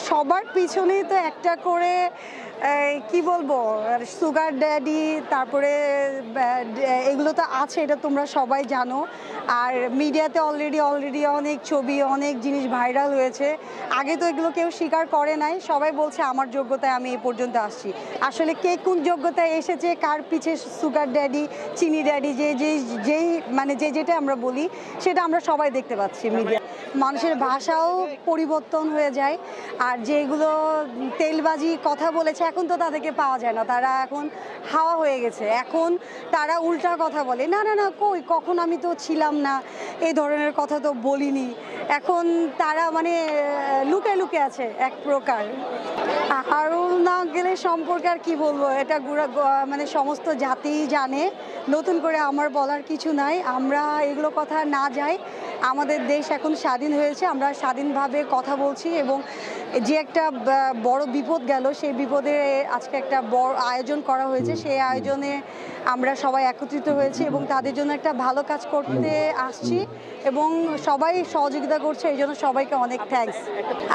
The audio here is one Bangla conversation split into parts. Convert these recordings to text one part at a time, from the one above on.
সবার পিছনেই তো একটা করে কি বলবো সুগার ড্যাডি, তারপরে এগুলো তো আছে, এটা তোমরা সবাই জানো। আর মিডিয়াতে অলরেডি অনেক ছবি, অনেক জিনিস ভাইরাল হয়েছে। আগে তো এগুলো কেউ স্বীকার করে নাই, সবাই বলছে আমার যোগ্যতায় আমি এ পর্যন্ত আসছি। আসলে কে কোন যোগ্যতায় এসেছে, কার পিছে সুগার ড্যাডি, চিনি ড্যাডি, যেই মানে যেটা আমরা বলি সেটা আমরা সবাই দেখতে পাচ্ছি মিডিয়া। মানুষের ভাষাও পরিবর্তন হয়ে যায়। আর যেগুলো তেলবাজি কথা বলেছে এখন তো তাদেরকে পাওয়া যায় না, তারা এখন হাওয়া হয়ে গেছে। এখন তারা উল্টা কথা বলে, না না না কই, কখন আমি তো ছিলাম না, এই ধরনের কথা তো বলিনি। এখন তারা মানে লুকে আছে এক প্রকার। আরও না গেলে সম্পর্কে আর কি বলবো, এটা মানে সমস্ত জাতিই জানে, নতুন করে আমার বলার কিছু নাই। আমরা এগুলো কথা না যাই, আমাদের দেশ এখন স্বাধীন হয়েছে, আমরা স্বাধীনভাবে কথা বলছি। এবং যে একটা বড় বিপদ গেল, সেই বিপদে আজকে একটা বড় আয়োজন করা হয়েছে। সেই আয়োজনে আমরা সবাই একত্রিত হয়েছি এবং তাদের জন্য একটা ভালো কাজ করতে আসছি এবং সবাই সহযোগিতা করছে, এই জন্য সবাইকে অনেক থ্যাঙ্কস।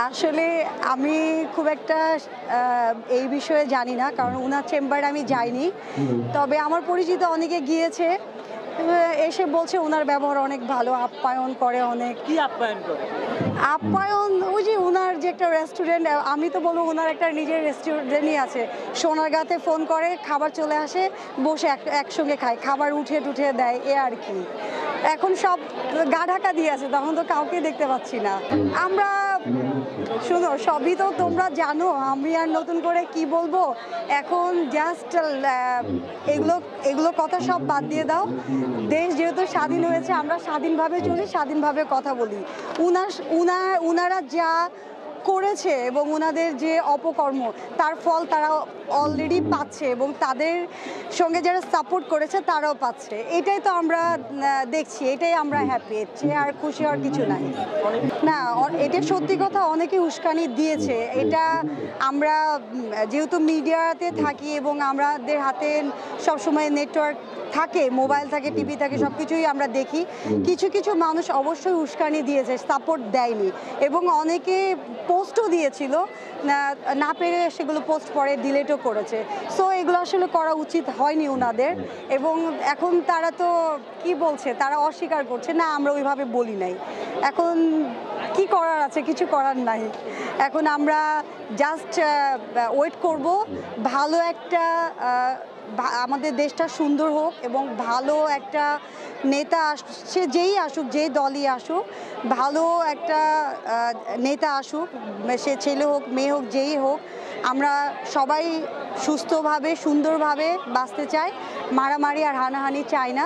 আসলে আমি খুব একটা এই বিষয়ে জানি না, কারণ ওনার চেম্বারে আমি যাইনি। তবে আমার পরিচিত অনেকে গিয়েছে, এসে বলছে ওনার ব্যবহার অনেক ভালো, আপ্যায়ন করে অনেক। কি আপ্যায়ন করে? আপ্যায়ন ওই যে ওনার যে একটা রেস্টুরেন্ট, আমি তো বলবো ওনার একটা নিজের রেস্টুরেন্টই আছে। সোনারগাঁতে ফোন করে, খাবার চলে আসে, বসে একসঙ্গে খায়, খাবার উঠে টুঠে দেয়, এ আর কি। এখন সব গা ঢাকা দিয়ে আছে, তখন তো কাউকে দেখতে পাচ্ছি না। আমরা শুনো, সবই তো তোমরা জানো, আমি আর নতুন করে কি বলবো। এখন জাস্ট এগুলো কথা সব বাদ দিয়ে দাও। দেশ যেহেতু স্বাধীন হয়েছে, আমরা স্বাধীনভাবে চলি, স্বাধীনভাবে কথা বলি। উনারা যা করেছে এবং ওনাদের যে অপকর্ম, তার ফল তারা অলরেডি পাচ্ছে এবং তাদের সঙ্গে যারা সাপোর্ট করেছে তারাও পাচ্ছে। এটাই তো আমরা দেখছি, এটাই আমরা হ্যাপি, আর খুশি হওয়ার কিছু নাই। না, এটা সত্যি কথা, অনেকে উস্কানি দিয়েছে। এটা আমরা যেহেতু মিডিয়াতে থাকি এবং আমাদের হাতে সবসময় নেটওয়ার্ক থাকে, মোবাইল থাকে, টিভি থাকে, সব কিছুই আমরা দেখি। কিছু মানুষ অবশ্যই উস্কানি দিয়েছে, সাপোর্ট দেয়নি এবং অনেকে পোস্টও দিয়েছিল, না পেরে সেগুলো পোস্ট পরে ডিলিটও করেছে। সো এগুলো আসলে করা উচিত হয়নি ওনাদের। এবং এখন তারা তো কি বলছে, তারা অস্বীকার করছে, না আমরা ওইভাবে বলি নাই। এখন কি করার আছে, কিছু করার নাই। এখন আমরা জাস্ট ওয়েট করব, ভালো একটা আমাদের দেশটা সুন্দর হোক এবং ভালো একটা নেতা সে যেই আসুক, যেই দলই আসুক, ভালো একটা নেতা আসুক, সে ছেলে হোক মেয়ে হোক যেই হোক। আমরা সবাই সুস্থভাবে সুন্দরভাবে বাঁচতে চাই, মারামারি আর হানাহানি চাই না।